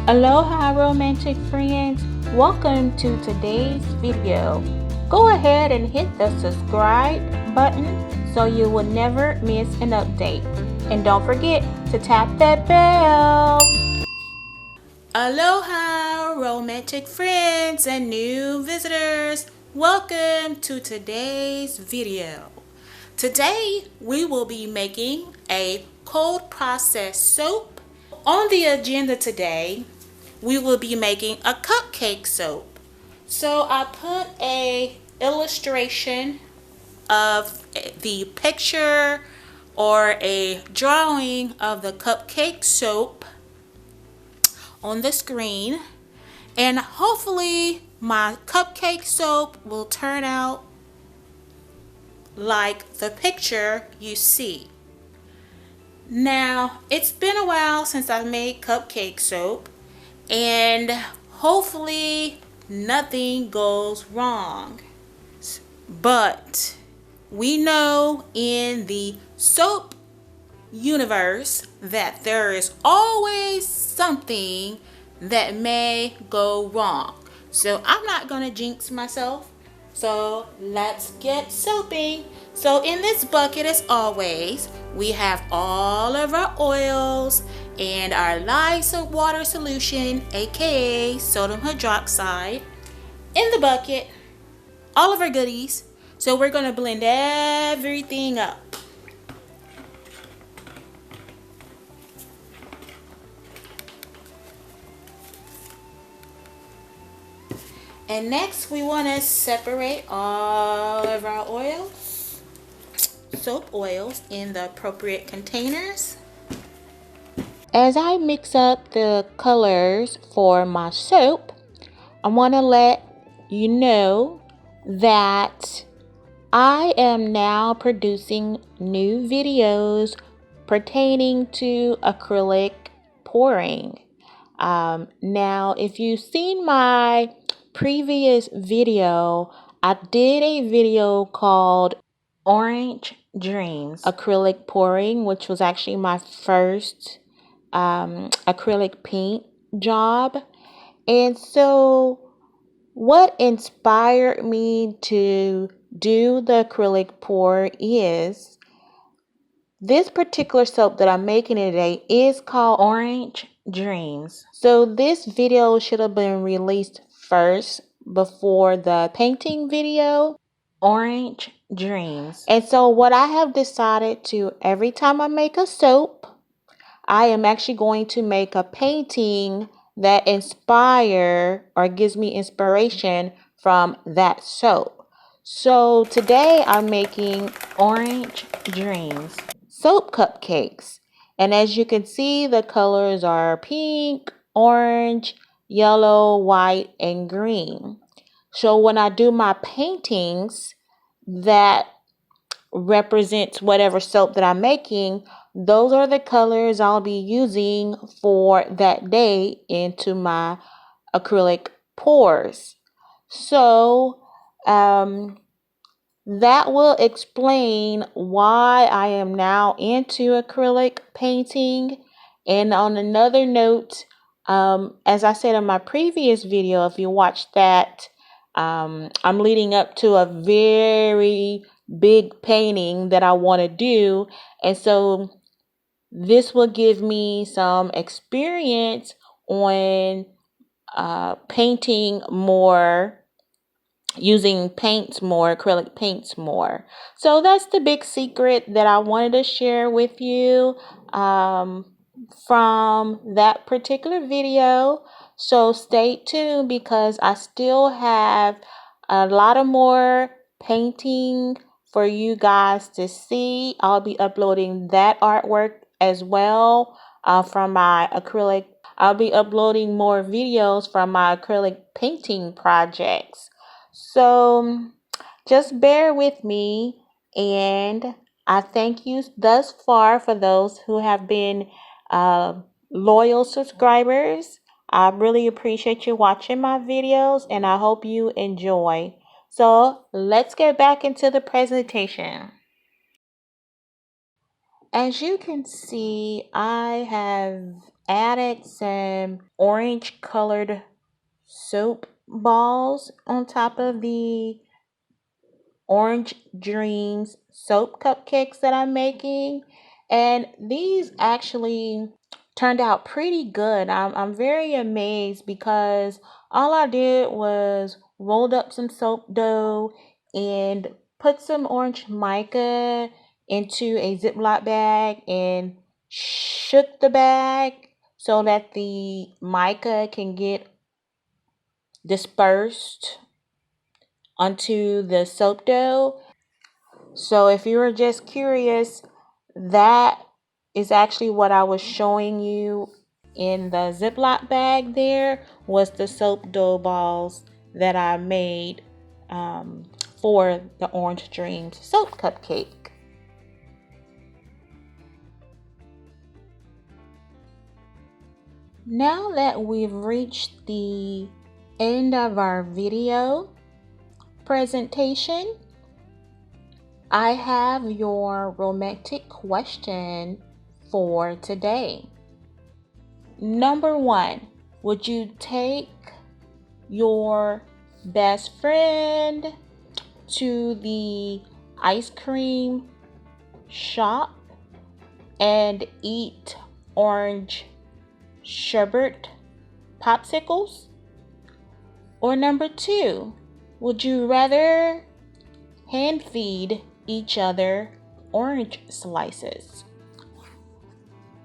Aloha romantic friends, welcome to today's video. Go ahead and hit the subscribe button so you will never miss an update. And don't forget to tap that bell. Aloha romantic friends and new visitors, welcome to today's video. Today we will be making a cold process soap. On the agenda today, we will be making a cupcake soap. So I put a illustration of the picture or a drawing of the cupcake soap on the screen, and hopefully my cupcake soap will turn out like the picture you see. Now, it's been a while since I've made cupcake soap, and hopefully nothing goes wrong. But we know in the soap universe that there is always something that may go wrong. So I'm not gonna jinx myself. So let's get soaping. So in this bucket, as always, we have all of our oils and our light soap water solution, aka sodium hydroxide, in the bucket, all of our goodies. So we're gonna blend everything up. And next we want to separate all of our oils, soap oils, in the appropriate containers. As I mix up the colors for my soap, I want to let you know that I am now producing new videos pertaining to acrylic pouring. Now, if you've seen my previous video, I did a video called Orange Dreams acrylic pouring, which was actually my first acrylic paint job. And so what inspired me to do the acrylic pour is this particular soap that I'm making today is called Orange Dreams. So this video should have been released first before the painting video, Orange Dreams. And so what I have decided to, every time I make a soap, I am actually going to make a painting that inspire or gives me inspiration from that soap. So today I'm making Orange Dreams soap cupcakes. And as you can see, the colors are pink, orange, yellow, white, and green. So when I do my paintings that represents whatever soap that I'm making, those are the colors I'll be using for that day into my acrylic pours. So that will explain why I am now into acrylic painting. And on another note, as I said in my previous video, if you watched that, I'm leading up to a very big painting that I want to do. And so this will give me some experience on painting more, using paints more, acrylic paints more. So that's the big secret that I wanted to share with you from that particular video. So stay tuned because I still have a lot of more painting for you guys to see. I'll be uploading that artwork as well from my acrylic. I'll be uploading more videos from my acrylic painting projects. So just bear with me, and I thank you thus far for those who have been loyal subscribers. I really appreciate you watching my videos, and I hope you enjoy. So let's get back into the presentation. As you can see, I have added some orange colored soap balls on top of the Orange Dreams soap cupcakes that I'm making. And these actually turned out pretty good. I'm very amazed because all I did was rolled up some soap dough and put some orange mica into a Ziploc bag and shook the bag so that the mica can get dispersed onto the soap dough. So if you were just curious, that is actually what I was showing you in the Ziploc bag. There was the soap dough balls that I made for the Orange Dreams soap cupcake. Now that we've reached the end of our video presentation, I have your romantic question for today. Number 1, would you take your best friend to the ice cream shop and eat orange sherbet popsicles? Or number 2, would you rather hand feed each other orange slices?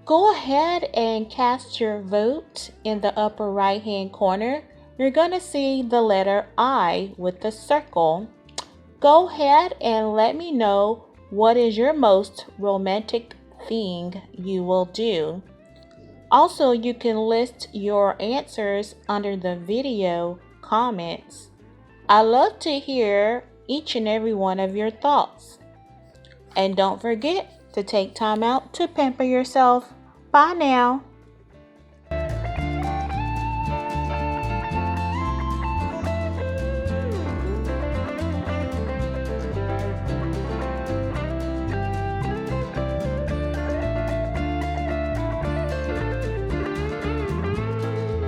Go ahead and cast your vote in the upper right hand corner. You're going to see the letter I with the circle. Go ahead and let me know what is your most romantic thing you will do. Also, you can list your answers under the video comments. I love to hear each and every one of your thoughts. And don't forget to take time out to pamper yourself. Bye now.